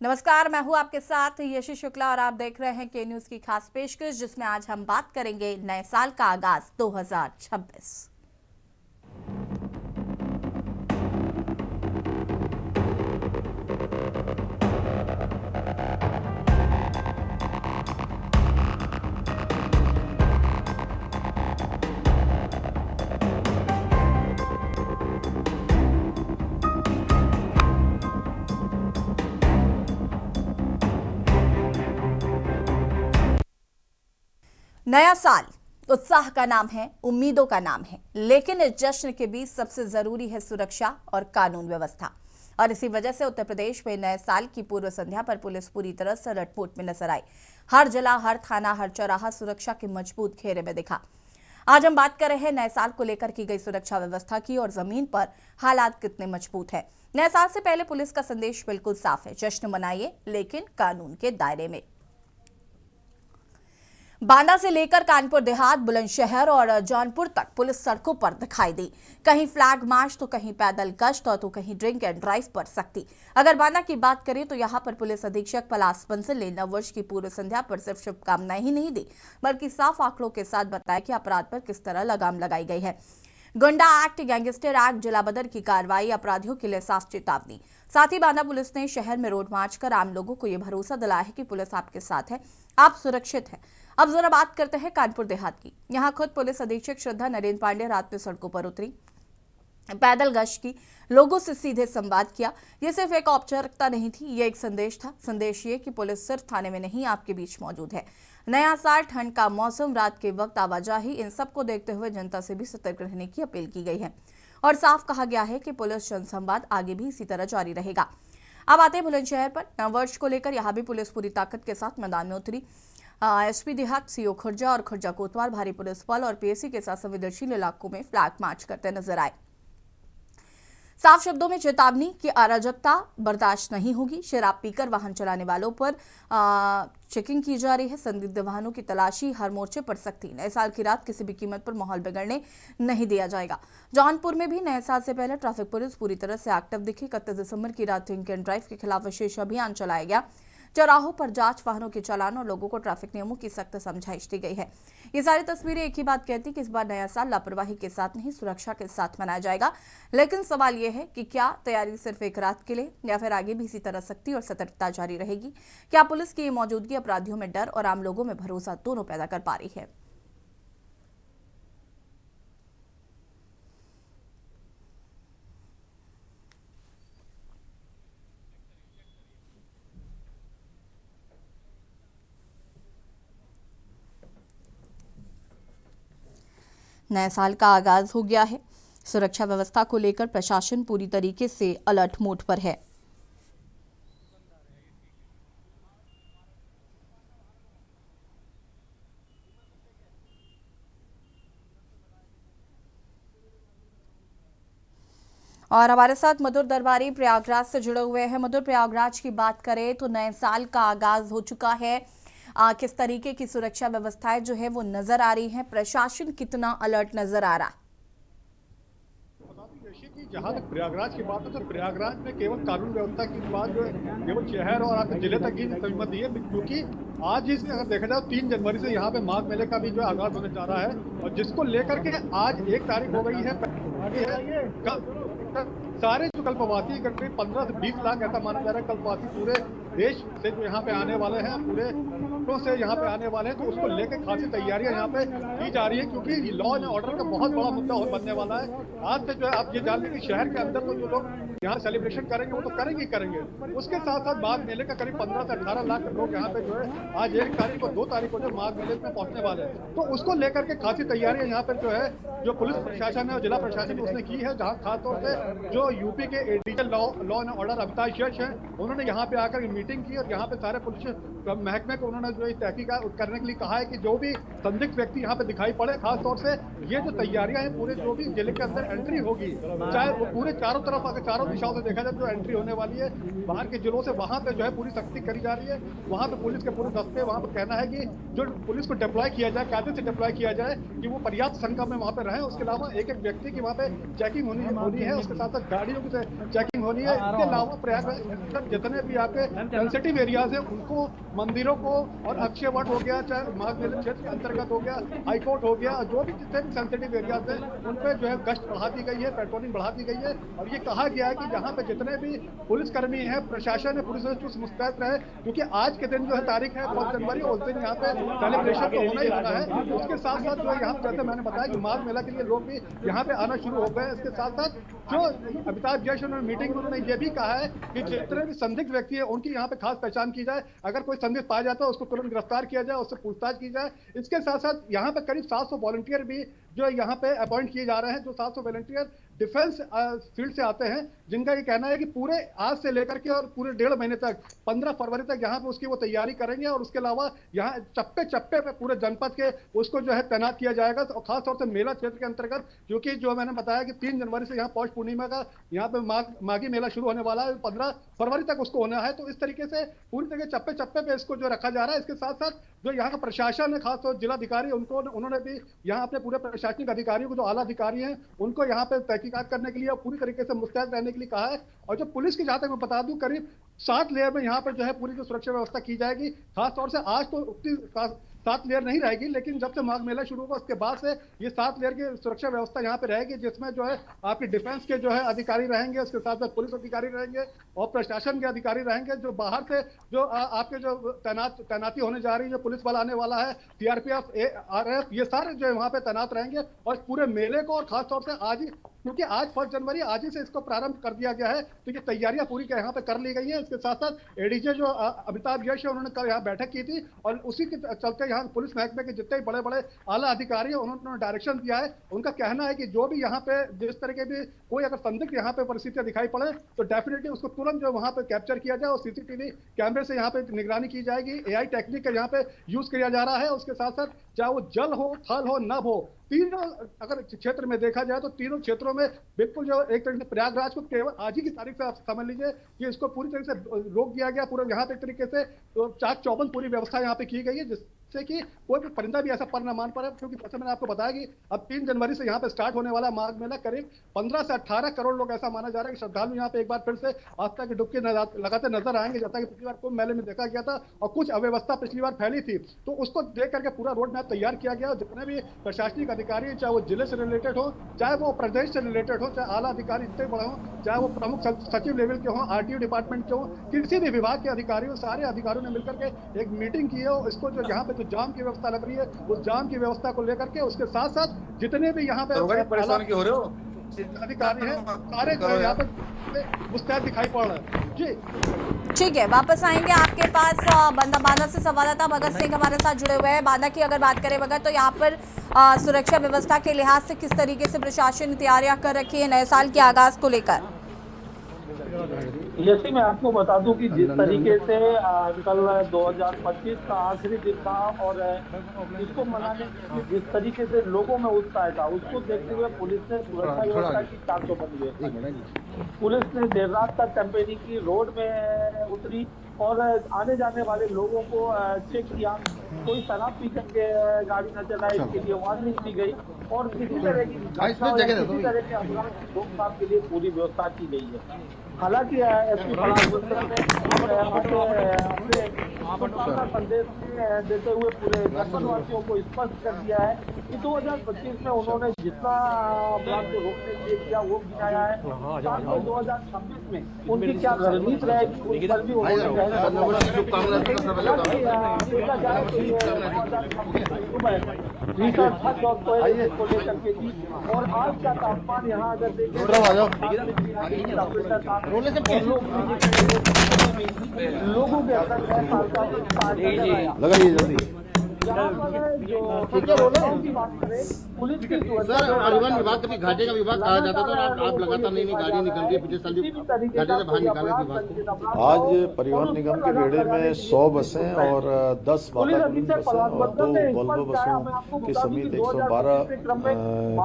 नमस्कार, मैं हूं आपके साथ यशी शुक्ला और आप देख रहे हैं के न्यूज की खास पेशकश, जिसमें आज हम बात करेंगे नए साल का आगाज 2026। नया साल उत्साह का नाम है, उम्मीदों का नाम है, लेकिन इस जश्न के बीच सबसे जरूरी है सुरक्षा और कानून व्यवस्था। और इसी वजह से उत्तर प्रदेश में नए साल की पूर्व संध्या पर पुलिस पूरी तरह से रटपुट में नजर आई। हर जिला, हर थाना, हर चौराहा सुरक्षा के मजबूत घेरे में दिखा। आज हम बात कर रहे हैं नए साल को लेकर की गई सुरक्षा व्यवस्था की और जमीन पर हालात कितने मजबूत है। नए साल से पहले पुलिस का संदेश बिल्कुल साफ है, जश्न मनाइए लेकिन कानून के दायरे में। बांदा से लेकर कानपुर देहात, बुलंदशहर और जौनपुर तक पुलिस सड़कों पर दिखाई दी। कहीं फ्लैग मार्च तो कहीं पैदल गश्त और तो कहीं ड्रिंक एंड ड्राइव पर सख्ती। अगर बांदा की बात करें तो यहां पर पुलिस अधीक्षक पलाश बंसल ने नववर्ष की पूर्व संध्या पर सिर्फ शुभकामनाएं ही नहीं दी, बल्कि साफ आंकड़ों के साथ बताया कि अपराध पर किस तरह लगाम लगाई गई है। गुंडा एक्ट, गैंगस्टर एक्ट, जिला बदर की कार्रवाई, अपराधियों के लिए साफ चेतावनी। साथ ही बांदा पुलिस ने शहर में रोड मार्च कर आम लोगों को यह भरोसा दिलाया है कि पुलिस आपके साथ है, आप सुरक्षित हैं। अब जरा बात करते हैं कानपुर देहात की। यहाँ खुद पुलिस अधीक्षक श्रद्धा नरेंद्र पांडे रात में सड़कों पर उतरी, पैदल गश्त की, लोगों से सीधे संवाद किया। ये सिर्फ एक औपचारिकता नहीं थी, ये एक संदेश था। संदेश ये कि पुलिस सिर्फ थाने में नहीं, आपके बीच मौजूद है। नया साल, ठंड का मौसम, रात के वक्त आवाजाही, इन सबको देखते हुए जनता से भी सतर्क रहने की अपील की गई है और साफ कहा गया है कि पुलिस जनसंवाद आगे भी इसी तरह जारी रहेगा। अब आते हैं बुलंदशहर पर। नववर्ष को लेकर यहाँ भी पुलिस पूरी ताकत के साथ मैदान में उतरी। एसपी देहात, सीओ खुर्जा और खुर्जा कोतवाल भारी पुलिस बल और पीएसी के साथ संवेदनशील इलाकों में फ्लैग मार्च करते नजर आए। साफ शब्दों में चेतावनी कि अराजकता बर्दाश्त नहीं होगी। शराब पीकर वाहन चलाने वालों पर चेकिंग की जा रही है। संदिग्ध वाहनों की तलाशी, हर मोर्चे पर सख्ती। नए साल की रात किसी भी कीमत पर माहौल बिगड़ने नहीं दिया जाएगा। जौनपुर में भी नए साल से पहले ट्रैफिक पुलिस पूरी तरह से एक्टिव दिखी। 31 दिसंबर की रात ड्रिंक एंड ड्राइव के खिलाफ विशेष अभियान चलाया गया। चौराहों पर जांच, वाहनों के चालान और लोगों को ट्रैफिक नियमों की सख्त समझाइश दी गई है। ये सारी तस्वीरें एक ही बात कहती कि इस बार नया साल लापरवाही के साथ नहीं, सुरक्षा के साथ मनाया जाएगा। लेकिन सवाल यह है कि क्या तैयारी सिर्फ एक रात के लिए या फिर आगे भी इसी तरह सख्ती और सतर्कता जारी रहेगी? क्या पुलिस की मौजूदगी अपराधियों में डर और आम लोगों में भरोसा दोनों पैदा कर पा रही है? नए साल का आगाज हो गया है। सुरक्षा व्यवस्था को लेकर प्रशासन पूरी तरीके से अलर्ट मोड पर है। और हमारे साथ मधुर दरबारी प्रयागराज से जुड़े हुए हैं। मधुर, प्रयागराज की बात करें तो नए साल का आगाज हो चुका है। किस तरीके की सुरक्षा व्यवस्थाएं जो है वो नजर आ रही हैं? प्रशासन कितना अलर्ट नजर आ रहा है? जहाँ तक प्रयागराज की बात है तो प्रयागराज में केवल कानून व्यवस्था की बात जो है केवल शहर और आपके जिले तक ही सीमित है, क्योंकि आज इसमें अगर देखा जाए 3 जनवरी से यहाँ पे माघ मेले का भी जो आगाज होने जा रहा है और जिसको लेकर के आज 1 तारीख हो गई है। सारे जो कल्पवासी करीब 15 से 20 लाख ऐसा माना जा रहा है कल्पवासी पूरे देश से जो यहाँ पे आने वाले हैं, पूरे से यहाँ पे आने वाले हैं, तो उसको लेकर खासी तैयारियां यहाँ पे की जा रही है, क्योंकि लॉ एंड ऑर्डर का बहुत बड़ा मुद्दा बनने वाला है। आज से जो है आप ये जान लें कि शहर के अंदर तो जो लोग यहाँ सेलिब्रेशन करेंगे वो तो करेंगे ही करेंगे, उसके साथ साथ माघ मेले का करीब 15 से 18 लाख लोग यहाँ पे जो है आज 1 तारीख को 2 तारीख को जो माघ मेले में पहुंचने वाले हैं, तो उसको लेकर के खासी तैयारियां यहाँ पर जो है जो पुलिस प्रशासन है और जिला प्रशासन उसने की है। जहाँ खासतौर से जो यूपी के additional law and order Amitabh जज है, उन्होंने यहाँ पे आकर मीटिंग की और यहाँ पे सारे पुलिस महकमे को उन्होंने जो तहकीकात करने के लिए कहा है कि जो भी संदिग्ध व्यक्ति यहाँ पे दिखाई पड़े, खासतौर से ये जो तैयारियां हैं पूरे जो भी जिले के अंदर एंट्री होगी, चाहे वो पूरे चारों तरफ अगर चारों दिशाओं से देखा जाए जो एंट्री होने वाली है बाहर के जिलों से, वहां पे जो है पूरी सख्ती करी जा रही है। वहां पे पुलिस के पूरे दस्ते, वहां पे कहना है कि जो पुलिस को डिप्लॉय किया जाए, कायदे से डिप्लॉय किया जाए कि वो पर्याप्त संख्या में वहां पे रहे। उसके अलावा एक एक व्यक्ति की वहां पे चेकिंग होनी है, उसके साथ साथ गाड़ियों की चेकिंग होनी है। इसके अलावा प्रयागराज जितने भी यहाँ पे सेंसिटिव एरियाज है उनको, मंदिरों को और अक्षय वट हो गया, चाहे माघ मेले क्षेत्र के अंतर्गत हो गया, हाईकोर्ट हो गया, जो भी जितने भी सेंसिटिव एरियाज है उन पे जो है गश्त बढ़ा दी गई है, पेट्रोलिंग बढ़ा दी गई है। और ये कहा गया है कि यहाँ पे जितने भी पुलिसकर्मी है, प्रशासन है, पुलिस चुस्त मुस्तैद रहे, क्योंकि आज के दिन जो है तारीख है 5 जनवरी, उस दिन यहाँ पे सेलिब्रेशन तो होना ही होना है। उसके साथ साथ जो है यहाँ पे, जैसे मैंने बताया कि माघ मेला के लिए लोग भी यहाँ पे आना शुरू हो गए। इसके साथ साथ जो अमिताभ जैश उन्होंने मीटिंग में उन्होंने ये भी कहा है कि जितने भी संदिग्ध व्यक्ति है उनकी यहाँ पे खास पहचान की जाए, अगर कोई संदिग्ध पाया जाता है उसको तुरंत गिरफ्तार किया जाए, उससे पूछताछ की जाए। इसके साथ साथ यहाँ पे करीब 700 वॉलंटियर भी जो यहाँ पे अपॉइंट किए जा रहे हैं, जो 700 वॉलंटियर डिफेंस फील्ड से आते हैं, जिनका ये कहना है कि पूरे आज से लेकर के और पूरे 1.5 महीने तक 15 फरवरी तक यहाँ पे उसकी वो तैयारी करेंगे। और उसके अलावा यहाँ चप्पे चप्पे पे पूरे जनपद के उसको जो है तैनात किया जाएगा। और खासतौर से मेला क्षेत्र के अंतर्गत, क्योंकि जो मैंने बताया कि 3 जनवरी से यहाँ पौष पूर्णिमा का यहाँ पे माघी मेला शुरू होने वाला है, 15 फरवरी तक उसको होना है। तो इस तरीके से पूरी तरह चप्पे चप्पे पे इसको जो रखा जा रहा है। इसके साथ साथ जो यहाँ का प्रशासन है, खासतौर जिलाधिकारी, उन्होंने भी यहाँ अपने पूरे प्रशासनिक अधिकारियों को, जो आला अधिकारी हैं, उनको यहाँ पे तहकीकात करने के लिए पूरी तरीके से मुस्तैद रहने के लिए कहा है। और जो पुलिस की, जहां तक मैं बता दूं, करीब 7 लेयर में यहाँ पर जो है पूरी जो सुरक्षा व्यवस्था की जाएगी। खासतौर से आज तो उतनी 7 लेयर नहीं रहेगी, लेकिन जब से माघ मेला शुरू होगा उसके बाद से ये 7 लेयर की सुरक्षा व्यवस्था यहाँ पे रहेगी, जिसमें जो है आपकी डिफेंस के जो है अधिकारी रहेंगे, उसके साथ साथ पुलिस अधिकारी रहेंगे और प्रशासन के अधिकारी रहेंगे। जो बाहर से जो आपके जो तैनाती होने जा रही है, जो पुलिस बल आने वाला है, सीआरपीएफ, आरएफ, ये सारे जो है वहाँ पे तैनात रहेंगे। और पूरे मेले को, और खासतौर से आज ही, क्योंकि आज 1 जनवरी आज ही से इसको प्रारंभ कर दिया गया है, तो ये तैयारियां पूरी यहाँ पे कर ली गई हैं। इसके साथ साथ एडीजे जो अमिताभ जैश है, उन्होंने कल यहाँ बैठक की थी और उसी के चलते यहाँ पुलिस महकमे के जितने बड़े बड़े आला अधिकारी हैं उन्होंने डायरेक्शन दिया है। उनका कहना है कि जो भी यहाँ पे जिस तरह के भी कोई अगर संदिग्ध यहाँ पे परिस्थितियां दिखाई पड़े तो डेफिनेटली उसको तुरंत जो वहाँ पे कैप्चर किया जाए और सीसीटीवी कैमरे से यहाँ पे निगरानी की जाएगी। एआई टेक्निक का यहाँ पे यूज किया जा रहा है। उसके साथ साथ चाहे वो जल हो, थल हो, नभ हो, तीनों अगर क्षेत्र में देखा जाए तो तीनों क्षेत्रों में बिल्कुल जो एक तरीके से प्रयागराज को केवल आज ही की तारीख से आप समझ लीजिए कि इसको पूरी तरह से रोक दिया गया। पूरा यहाँ पे एक तरीके से चाक चौबंद पूरी व्यवस्था यहाँ पे की गई है, जिससे कि कोई भी परिंदा भी ऐसा पर न मान पाए। क्योंकि जैसे मैंने आपको बताया कि अब 3 जनवरी से यहाँ पे स्टार्ट होने वाला माघ मेला, करीब 15 से 18 करोड़ लोग ऐसा माना जा रहा है कि श्रद्धालु यहाँ पे एक बार फिर से आस्था की डुबकी लगाते नजर आएंगे। जैसा कि पिछली बार कुंभ मेले में देखा गया था और कुछ अव्यवस्था पिछली बार फैली थी, तो उसको देख करके पूरा रोड मैप तैयार किया गया। जितने भी प्रशासनिक अधिकारी, चाहे वो जिले से रिलेटेड हो, चाहे वो प्रदेश से रिलेटेड हो, चाहे आला अधिकारी जितने बड़े हो, चाहे वो प्रमुख सचिव लेवल के हो, आरटीओ डिपार्टमेंट के हो, किसी भी विभाग के अधिकारी हो, सारे अधिकारियों ने मिलकर के एक मीटिंग की है। इसको जो यहाँ पे जो जाम की व्यवस्था लग रही है, उस जाम की व्यवस्था को लेकर के, उसके साथ साथ जितने भी यहाँ पे परेशान क्यों हो रहे हो अधिकारी हैं, सारे यहाँ पे मुस्तैद दिखाई पड़ रहे हैं। जी ठीक है, वापस आएंगे आपके पास। बांदा से संवाददाता भगत सिंह हमारे साथ जुड़े हुए हैं। बांदा की अगर बात करें भगत, तो यहाँ पर सुरक्षा व्यवस्था के लिहाज से किस तरीके से प्रशासन ने तैयारियां कर रखी है नए साल के आगाज को लेकर? जैसे मैं आपको बता दूं कि जिस तरीके से कल 2025 का आखिरी दिन था और इसको मनाने के लिए जिस तरीके से लोगों में उत्साह था, उसको देखते हुए पुलिस ने सुरक्षा व्यवस्था की 400 बंदी। पुलिस ने देर रात तक कैंपेनिंग की, रोड में उतरी और आने जाने वाले लोगों को चेक किया। कोई शराब पी करके गाड़ी न चलाए, इसके लिए वार्निंग दी गई और किसी तरह की रोकथाम के लिए पूरी व्यवस्था की गई है। हालांकि एसपी अपने संदेश देते हुए पूरे जनपदवासियों को स्पष्ट कर दिया है कि 2025 में उन्होंने जितना अपराध को रोकने के लिए किया वो गिनाया है। साथ में 2026 में उनकी क्या रणनीति रहेगी उस पर भी उन्होंने को लेकर के थी। और आज का तापमान यहाँ अगर देखें लोगों के अंदर लगाइए जल्दी। पुलिस की परिवहन विभाग कभी घाटे का विभाग कहा जाता था, आप लगातार नई गाड़ी निकल रही है, पिछले साल घाटे से बाहर निकाले विभाग। आज परिवहन निगम के बेड़े में 100 बसें और 10 वातानुकूलित बसें और 2 वोल्वो बसों के समेत 112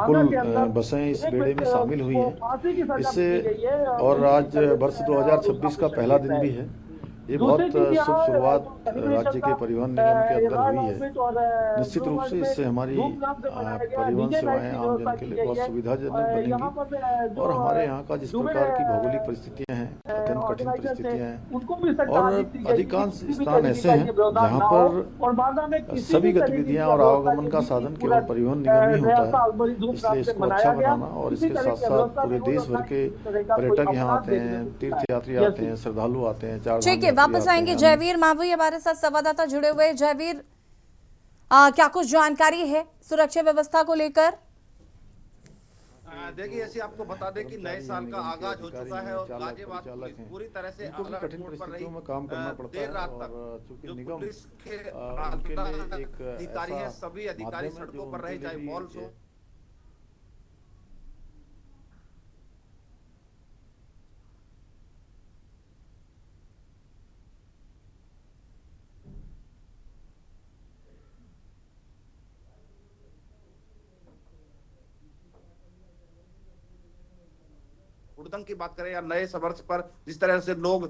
कुल बसें इस बेड़े में शामिल हुई हैं। इससे और आज वर्ष 2026 का पहला दिन भी है, ये बहुत दूसरी चीज शुभ यहाँ शुरुआत सेलिब्रेशन राज्य के था, परिवहन निगम के अंदर यहाँ हुई है। लॉन्च और निश्चित रूप से इससे हमारी धूमधाम से मनाया गया। परिवहन डीजे नाइट सेवाएं की आम व्यवस्था जन के की लिए गई बहुत है। सुविधाजनक यहाँ बनेंगी पर जो और हमारे यहाँ का जिस प्रकार की भौगोलिक परिस्थितियां हैं, अत्यंत कठिन ऑर्गेनाइजर थे परिस्थितियां हैं उनको भी सख्त और तारीफ दी गई कि अधिकांश किसी भी स्थान तरीके ऐसे का हैं ये व्यवधान जहाँ ना हो पर और बांदा में किसी सभी भी तरीके गतिविधियां की और व्यवस्था आवागमन का नहीं थी। साधन पूरा केवल परिवहन निगम ही नया होता साल है। बड़ी धूमधाम इसलिए से इसको मनाया अच्छा गया। बनाना और किसी इसके तरह साथ की साथ व्यवस्था पूरे नहीं हुई देश और भर ना के किसी तरह का कोई पर्यटक यहाँ अपराध आते देखने हैं, को मिलता तीर्थ यात्री है। आते हैं, श्रद्धालु आते हैं, चार ठीक है, वापस आएंगे। जयवीर मावी हमारे साथ संवाददाता जुड़े हुए। जयवीर, क्या कुछ जानकारी है सुरक्षा व्यवस्था को लेकर? देखिए, ऐसे आपको बता दें कि नए साल का आगाज हो चुका है और गाजियाबाद पुलिस पूरी तरह से अलर्ट मोड पर रही। में काम करना पड़ता देर है रात और तक चूंकि जो निगम पुलिस के उनके लिए एक अधिकारी हैं, ऐसा सभी अधिकारी माध्यम है सड़कों जो पर रहे, उनके चाहे लिए भी मॉल्स हो। हुड़दंग की बात करें या नए वर्ष पर जिस तरह से लोग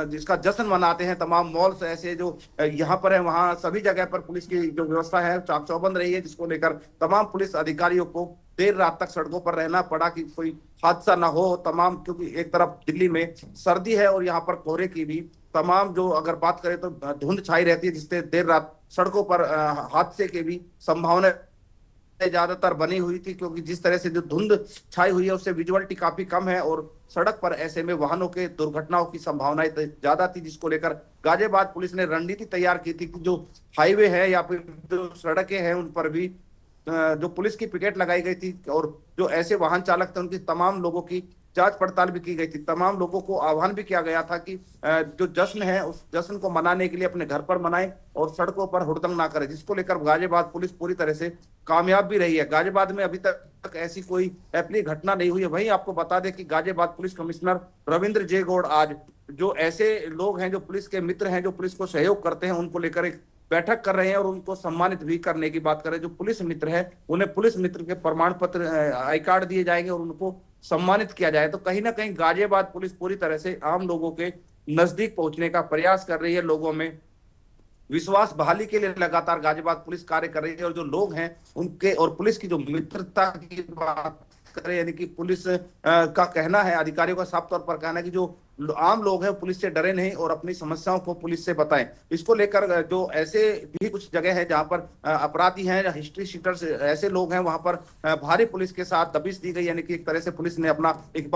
जिसका जश्न मनाते हैं, तमाम मॉल्स ऐसे जो यहाँ पर है, वहाँ सभी जगह पर पुलिस की जो व्यवस्था है चाक चौबंद रही है, जिसको लेकर तमाम पुलिस अधिकारियों को देर रात तक सड़कों पर रहना पड़ा कि कोई हादसा ना हो। तमाम, क्योंकि एक तरफ दिल्ली में सर्दी है और यहाँ पर कोहरे की भी तमाम, जो अगर बात करें तो धुंध छाई रहती है, जिससे देर रात सड़कों पर हादसे की भी संभावना ज्यादातर बनी हुई थी, क्योंकि जिस तरह से जो धुंध छाई हुई है उससे विजुअलिटी काफी कम है और सड़क पर ऐसे में वाहनों के दुर्घटनाओं की संभावनाएं ज्यादा थी, जिसको लेकर गाजियाबाद पुलिस ने रणनीति तैयार की थी कि जो हाईवे है या फिर जो सड़कें हैं उन पर भी जो पुलिस की पिकेट लगाई गई थी और जो ऐसे वाहन चालक थे उनकी तमाम लोगों की जांच पड़ताल भी की गई थी। तमाम लोगों को आह्वान भी किया गया था कि जो जश्न है उस जश्न को मनाने के लिए अपने घर पर मनाएं और सड़कों पर हुड़दंग ना करें, जिसको लेकर गाजियाबाद पुलिस पूरी तरह से कामयाब भी रही है। गाजियाबाद में अभी तक ऐसी कोई अप्रिय घटना नहीं हुई है। वहीं आपको बता दें कि गाजियाबाद पुलिस कमिश्नर रविंद्र जे गौड़ आज जो ऐसे लोग हैं जो पुलिस के मित्र हैं, जो पुलिस को सहयोग करते हैं, उनको लेकर एक बैठक कर रहे हैं और उनको सम्मानित भी करने की बात करें। जो पुलिस मित्र है उन्हें पुलिस मित्र के प्रमाण पत्र, आई कार्ड दिए जाएंगे और उनको सम्मानित किया जाए। तो कहीं ना कहीं गाजियाबाद पुलिस पूरी तरह से आम लोगों के नजदीक पहुंचने का प्रयास कर रही है, लोगों में विश्वास बहाली के लिए लगातार गाजियाबाद पुलिस कार्य कर रही है। और जो लोग हैं उनके और पुलिस की जो मित्रता की बात करें, यानी कि पुलिस का कहना है, अधिकारियों का साफ तौर पर कहना है कि जो आम लोग हैं पुलिस से डरे नहीं और अपनी समस्याओं को पुलिस से बताएं। इसको लेकर जो ऐसे भी कुछ जगह है जहां पर अपराधी हैं या हिस्ट्री शीटर्स ऐसे लोग हैं, वहां पर भारी पुलिस के साथ दबिश दी गई, यानी कि एक तरह से पुलिस ने अपना एक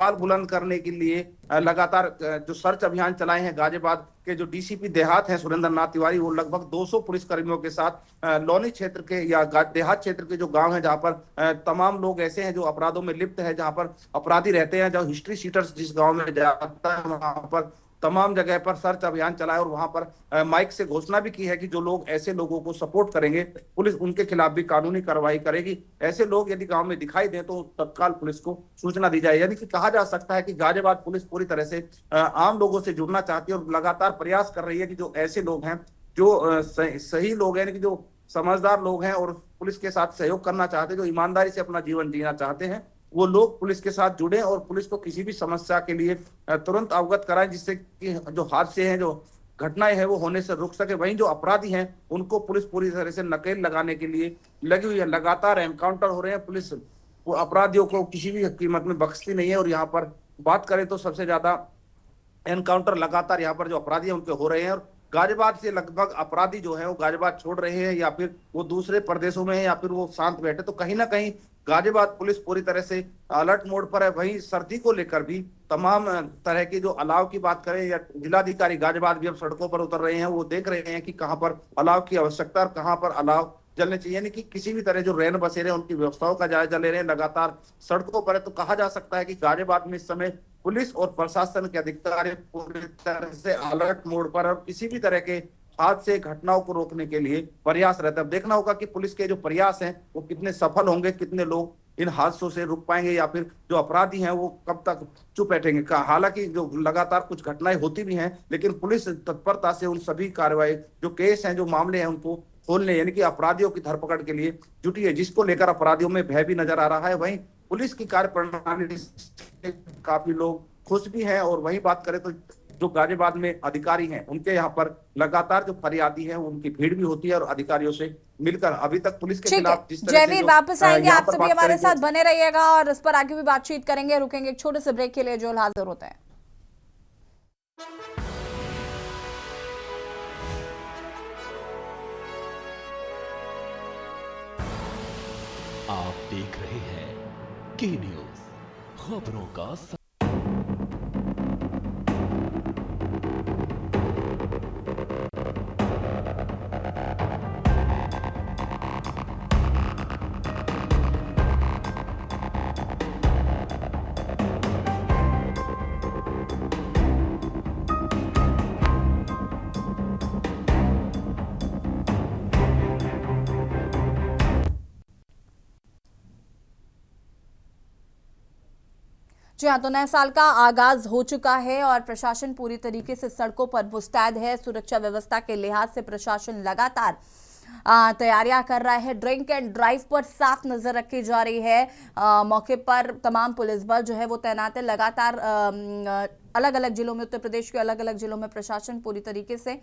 सवाल बुलंद करने के लिए लगातार जो सर्च अभियान चलाए हैं। गाजियाबाद के जो डीसीपी देहात हैं सुरेंद्र नाथ तिवारी, वो लगभग 200 पुलिस कर्मियों के साथ लोनी क्षेत्र के या देहात क्षेत्र के जो गांव हैं जहां पर तमाम लोग ऐसे हैं जो अपराधों में लिप्त है, जहां पर अपराधी रहते हैं, जो हिस्ट्री शीटर्स जिस गांव में जाता है वहां पर तमाम जगह पर सर्च अभियान चलाए और वहां पर माइक से घोषणा भी की है कि जो लोग ऐसे लोगों को सपोर्ट करेंगे पुलिस उनके खिलाफ भी कानूनी कार्रवाई करेगी। ऐसे लोग यदि गांव में दिखाई दें तो तत्काल पुलिस को सूचना दी जाए। यानी कि कहा जा सकता है कि गाजियाबाद पुलिस पूरी तरह से आम लोगों से जुड़ना चाहती है और लगातार प्रयास कर रही है कि जो ऐसे लोग हैं, जो सही लोग हैं, यानी कि जो समझदार लोग हैं और पुलिस के साथ सहयोग करना चाहते हैं, जो ईमानदारी से अपना जीवन जीना चाहते हैं, वो लोग पुलिस के साथ जुड़े और पुलिस को किसी भी समस्या के लिए तुरंत अवगत कराएं, जिससे कि जो हादसे हैं, जो घटनाएं हैं, वो होने से रुक सके। वहीं जो अपराधी हैं उनको पुलिस पूरी तरह से नकेल लगाने के लिए लगी हुई है। लगातार एनकाउंटर हो रहे हैं, पुलिस अपराधियों को किसी भी कीमत में बख्शती नहीं है। और यहाँ पर बात करें तो सबसे ज्यादा एनकाउंटर लगातार यहाँ पर जो अपराधी हैं उनके हो रहे हैं और गाजियाबाद से लगभग अपराधी जो है वो गाजियाबाद छोड़ रहे हैं या फिर वो दूसरे प्रदेशों में है या फिर वो शांत बैठे। तो कहीं ना कहीं गाजियाबाद पुलिस पूरी तरह से अलर्ट मोड पर है। वहीं सर्दी को लेकर भी तमाम तरह की जो अलाव की बात करें, या जिलाधिकारी गाजियाबाद भी अब सड़कों पर उतर रहे हैं, वो देख रहे हैं कि कहां पर अलाव की आवश्यकता और कहां पर अलाव जलने चाहिए, यानी कि किसी भी तरह जो रैन बसेरे उनकी व्यवस्थाओं का जायजा ले रहे हैं, लगातार सड़कों पर है। तो कहा जा सकता है कि गाजियाबाद में इस समय पुलिस और प्रशासन के अधिकारी पूरी तरह से अलर्ट मोड पर और किसी भी तरह के हादसे घटनाओं को रोकने के लिए प्रयास रहता है। अब देखना होगा कि पुलिस के जो प्रयास हैं वो कितने सफल होंगे, कितने लोग इन हादसों से रुक पाएंगे या फिर जो अपराधी हैं वो कब तक चुप बैठेंगे। हालांकि जो लगातार कुछ घटनाएं होती भी हैं, लेकिन पुलिस तत्परता से उन सभी कार्रवाई, जो केस हैं, जो मामले हैं, उनको खोलने यानी कि अपराधियों की धरपकड़ के लिए जुटी है, जिसको लेकर अपराधियों में भय भी नजर आ रहा है। वहीं पुलिस की कार्यप्रणाली से काफी लोग खुश भी हैं। और वहीं बात करें तो जो गाजियाबाद में अधिकारी हैं उनके यहाँ पर लगातार जो फरियादी है उनकी भीड़ भी होती है और अधिकारियों से मिलकर अभी तक पुलिस के खिलाफ जिस तरह से जयवीर वापस आएंगे, आप सभी हमारे करेंगे साथ बने रहिएगा और इस पर आगे भी बातचीत करेंगे। रुकेंगे एक छोटे से ब्रेक के लिए, जो हाजिर होते हैं। आप देख रहे हैं के न्यूज, खबरों का जी हाँ, तो नए साल का आगाज हो चुका है और प्रशासन पूरी तरीके से सड़कों पर मुस्तैद है। सुरक्षा व्यवस्था के लिहाज से प्रशासन लगातार तैयारियां कर रहा है। ड्रिंक एंड ड्राइव पर साफ नजर रखी जा रही है। मौके पर तमाम पुलिस बल जो है वो तैनात है। लगातार अलग अलग जिलों में, उत्तर प्रदेश के अलग अलग जिलों में प्रशासन पूरी तरीके से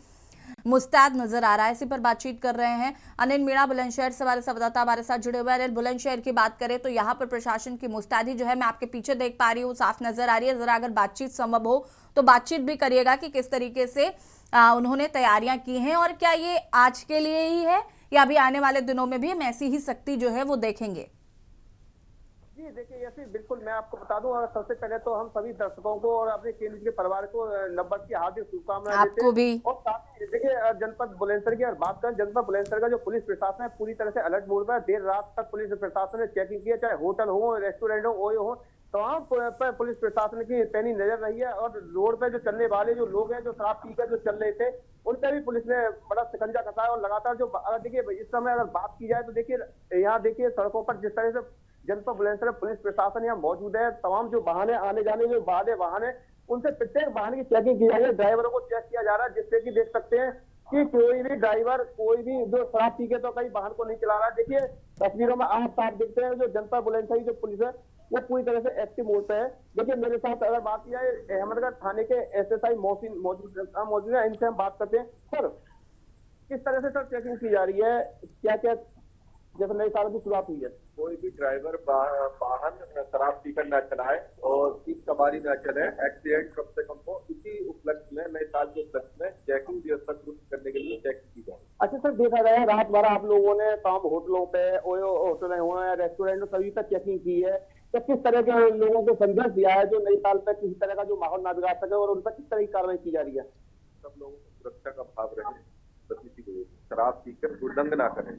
मुस्तैद नजर आ रहा है। इसी पर बातचीत कर रहे हैं अनिल मीणा बुलंदशहर से, हमारे संवाददाता हमारे साथ जुड़े हुए हैं। बुलंदशहर की बात करें तो यहाँ पर प्रशासन की मुस्तैदी जो है मैं आपके पीछे देख पा रही हूँ, साफ नजर आ रही है। जरा अगर बातचीत संभव हो तो बातचीत भी करिएगा कि किस तरीके से उन्होंने तैयारियां की हैं और क्या ये आज के लिए ही है या अभी आने वाले दिनों में भी हम ऐसी ही सख्ती जो है वो देखेंगे। जी देखिए, ऐसे बिल्कुल मैं आपको बता दूं, और सबसे पहले तो हम सभी दर्शकों को और अपने केंद्र के परिवार को नववर्ष की हार्दिक शुभकामनाएं देते हैं। आपको भी। और साथ ही देखिए, जनपद बुलंदशहर की अगर बात करें, जनपद बुलंदशहर का जो पुलिस प्रशासन है पूरी तरह से अलर्ट मोड पर। देर रात तक पुलिस प्रशासन ने चेकिंग की है, चाहे होटल हो, रेस्टोरेंट हो, ओयो हो, तमाम पर पुलिस प्रशासन की पैनी नजर रही है। और रोड पे जो चलने वाले जो लोग हैं, जो शराब पीकर जो चल रहे थे, उन पर भी पुलिस ने बड़ा शिकंजा कसा है। और लगातार जो देखिए, इस समय अगर बात की जाए तो देखिए यहाँ देखिए सड़कों पर जिस तरह से जनपद बुलंदशहर पुलिस प्रशासन यहाँ मौजूद है। तमाम जो वाहन है, आने जाने जो बाधे वाहन है, उनसे प्रत्येक वाहन की चेकिंग की जा रही है। ड्राइवरों को चेक किया जा रहा है, जिससे कि देख सकते हैं कि कोई भी ड्राइवर, कोई भी जो शराब पी के तो कहीं वाहन को नहीं चला रहा है। देखिए तस्वीरों में आप साफ देखते हैं, जो जनपद बुलंदशहर जो पुलिस है वो पूरी तरह से एक्टिव मोड पे है। देखिए मेरे साथ अगर बात की जाए, अहमदगढ़ थाने के एसएसआई मोहसिन मौजूद है, इनसे हम बात करते हैं। सर, किस तरह से सर चेकिंग की जा रही है, क्या क्या जैसे नए साल की शुरुआत हुई है? कोई भी ड्राइवर वाहन शराब पीकर न चलाए और सीट सवारी न चले, एक्सीडेंट कम से कम हो। इसी उपलक्ष्य में, नए साल के उपलक्ष्य में चेकिंग व्यवस्था दुरुस्त करने के लिए चेकिंग की जाए। अच्छा सर, देखा गया है रात भर आप लोगों ने तमाम होटलों पे, ओयो होटल हुए हैं, रेस्टोरेंट में, सभी पर चेकिंग की है। तो किस तरह के लोगों को संदेश दिया है जो नए साल पर किसी तरह का जो माहौल ना बिगाड़ सके, और उन पर किस तरह की कार्रवाई की जा रही है? सब लोगों को सुरक्षा का भाव रहे, बस इसी को शराब पीकर उल्लंघन ना करें।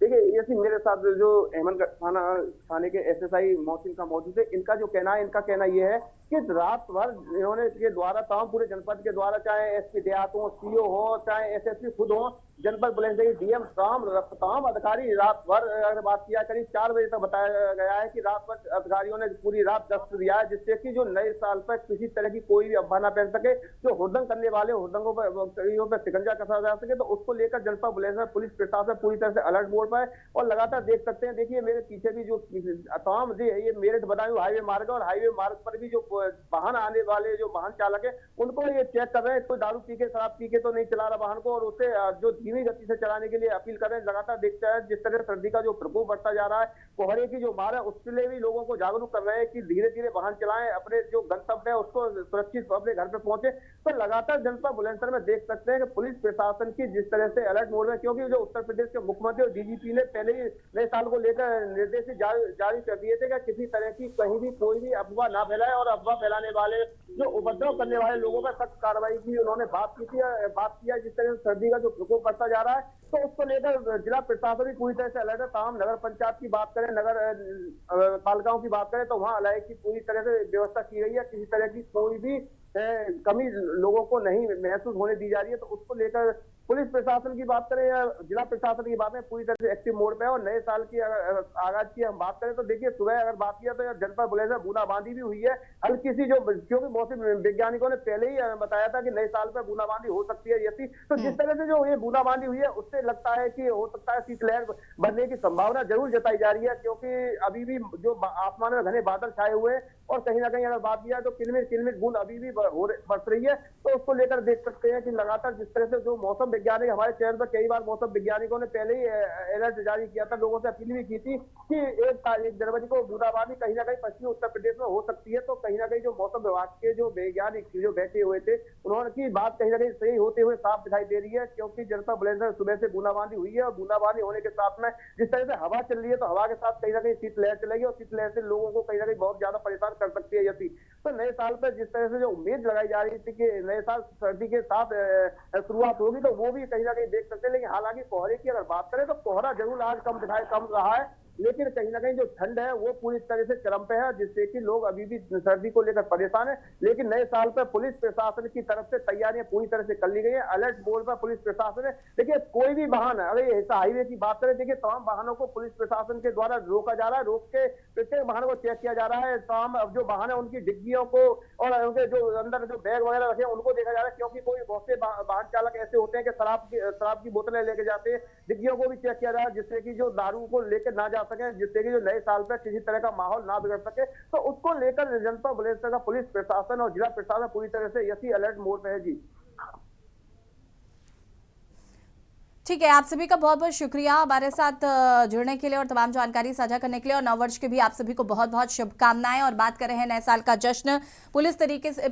देखिए ये मेरे साथ जो अहमदगढ़ थाने के एसएसआई मोहसिन का मौजूद है, इनका जो कहना है, इनका कहना यह है कि रात भर इन्होंने के द्वारा तमाम पूरे जनपद के द्वारा, चाहे एसपी देहात हो, सीओ हो, चाहे एसएसपी खुद हो, जनपद बुलंदशहर के डीएम, तमाम अधिकारी रात भर, अगर बात किया करीब 4 बजे तक बताया गया है कि रात भर अधिकारियों ने पूरी रात गश्त दिया है, जिससे कि जो नए साल पर किसी तरह की कोई भी अफवाह ना फैल सके। जो हुड़दंग करने वाले हुड़दंगों पर शिकंजा कसा जा सके, तो उसको लेकर जनपद बुलंदशहर पुलिस प्रशासन पूरी तरह से अलर्ट मोड पर है। और लगातार देख सकते हैं, देखिए मेरे पीछे भी जो तमाम ये मेरठ बदायूं हाईवे मार्ग और हाईवे मार्ग पर भी जो वाहन आने वाले जो वाहन चालक है, उनको ये चेक कर रहे हैं कोई दारू पी के, शराब पी के तो नहीं चला रहा वाहन को, और उसे जो धीमी गति से चलाने के लिए अपील कर रहे हैं। लगातार देखते हैं जिस तरह सर्दी का जो प्रकोप बढ़ता जा रहा है, कोहरे की जो मार है, उसके लिए भी लोगों को जागरूक कर रहे हैं कि धीरे धीरे वाहन चलाएं, अपने जो गंतव्य है उसको सुरक्षित अपने घर पे पहुंचे। तो लगातार जनपद बुलंदशहर में देख सकते हैं कि पुलिस प्रशासन की जिस तरह से अलर्ट मोड में, क्योंकि जो उत्तर प्रदेश के मुख्यमंत्री और डीजीपी ने पहले ही नए साल को लेकर निर्देश जारी कर दिए थे कि किसी तरह की कहीं भी कोई भी अफवाह ना फैलाए, और अफवाह फैलाने वाले जो उपद्रव करने वाले लोगों पर सख्त कार्रवाई की उन्होंने बात किया। जिस तरह से सर्दी का जो प्रकोप बढ़ता जा रहा है, तो उसको लेकर जिला प्रशासन भी पूरी तरह से अलर्ट है। तमाम नगर पंचायत की बात करें, नगर पालिकाओं की बात करें, तो वहाँ अलाय की पूरी तरह से व्यवस्था की गई है। किसी तरह की कोई भी कमी लोगों को नहीं महसूस होने दी जा रही है। तो उसको लेकर पुलिस प्रशासन की बात करें या जिला प्रशासन की बात है, पूरी तरह से एक्टिव मोड पे है। और नए साल की आगाज की हम बात करें तो देखिए, सुबह अगर बात किया तो जनपद बुलंदशहर बूंदाबांदी भी हुई है हल्की सी, जो क्योंकि मौसम वैज्ञानिकों ने पहले ही बताया था कि नए साल पर बूंदाबांदी हो सकती है यदि, तो जिस तरह से जो ये बूंदाबांदी हुई है उससे लगता है कि हो सकता है शीतलहर बनने की संभावना जरूर जताई जा रही है, क्योंकि अभी भी जो आसमान में घने बादल छाए हुए हैं, और कहीं ना कहीं अगर बात किया तो किलमिट बूंद अभी भी बरस रही है। तो उसको लेकर देख सकते हैं कि लगातार जिस तरह से जो मौसम वैज्ञानिक हमारे चैनल पर कई बार मौसम वैज्ञानिकों ने पहले ही अलर्ट जारी किया था, लोगों से अपील भी की थी कि 1 जनवरी को बूंदाबांदी कहीं ना कहीं पश्चिमी उत्तर प्रदेश में हो सकती है। तो कहीं ना कहीं जो मौसम विभाग के जो वैज्ञानिक जो बैठे हुए थे उन्होंने की बात कहीं ना कहीं सही होते हुए साफ दिखाई दे रही है, क्योंकि जनपद बुलंदशहर सुबह से बूंदाबांदी हुई है और बूंदाबांदी होने के साथ में जिस तरह से हवा चल रही है तो हवा के साथ कहीं ना कहीं शीतलहर चलेगी और शीतलहर से लोगों को कहीं ना कहीं बहुत ज्यादा परेशान कर सकती है। यदि तो नए साल पर जिस तरह से जो उम्मीद लगाई जा रही थी कि नए साल सर्दी के साथ शुरुआत होगी तो वो भी कहीं ना कहीं देख सकते हैं। लेकिन हालांकि कोहरे की अगर बात करें तो कोहरा जरूर आज कम रहा है, लेकिन कहीं ना कहीं जो ठंड है वो पूरी तरह से चरम पे है, जिससे कि लोग अभी भी सर्दी को लेकर परेशान है। लेकिन नए साल पर पुलिस प्रशासन की तरफ से तैयारियां पूरी तरह से कर ली गई है। अलर्ट बोर्ड पर पुलिस प्रशासन है। देखिए कोई भी वाहन है, अगर ऐसा हाईवे की बात करें, देखिए तमाम वाहनों को पुलिस प्रशासन के द्वारा रोका जा रहा है, रोक के प्रत्येक वाहन को चेक किया जा रहा है। तमाम जो वाहन है उनकी डिग्गियों को और उनके जो अंदर जो बैग वगैरह रखे उनको देखा जा रहा है, क्योंकि कोई बहुत से वाहन चालक ऐसे होते हैं कि शराब की बोतलें लेके जाते हैं। डिग्गियों को भी चेक किया जा रहा है जिससे कि जो दारू को लेकर ना जा सके, जिससे कि जो नए साल पर किसी तरह का माहौल ना बिगड़ सके। तो उसको लेकर जनपद बुलंदशहर का पुलिस प्रशासन और जिला प्रशासन पूरी तरह से इसी अलर्ट मोड पे है जी। ठीक है, आप सभी का बहुत बहुत शुक्रिया हमारे साथ जुड़ने के लिए और तमाम जानकारी साझा करने के लिए, और नववर्ष की भी आप सभी को बहुत बहुत शुभकामनाएं। और बात कर रहे हैं नए साल का जश्न, पुलिस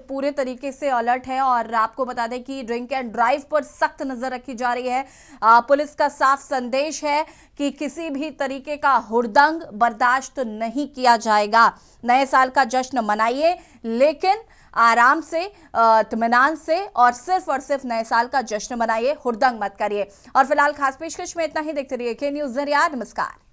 पूरे तरीके से अलर्ट है और आपको बता दें कि ड्रिंक एंड ड्राइव पर सख्त नजर रखी जा रही है। पुलिस का साफ संदेश है कि किसी भी तरीके का हुड़दंग बर्दाश्त नहीं किया जाएगा। नए साल का जश्न मनाइए, लेकिन आराम से, इत्मीनान से, और सिर्फ नए साल का जश्न मनाइए, हुड़दंग मत करिए। और फिलहाल खास पेशकश में इतना ही। देखते रहिए के न्यूज़ ज़रिया। नमस्कार।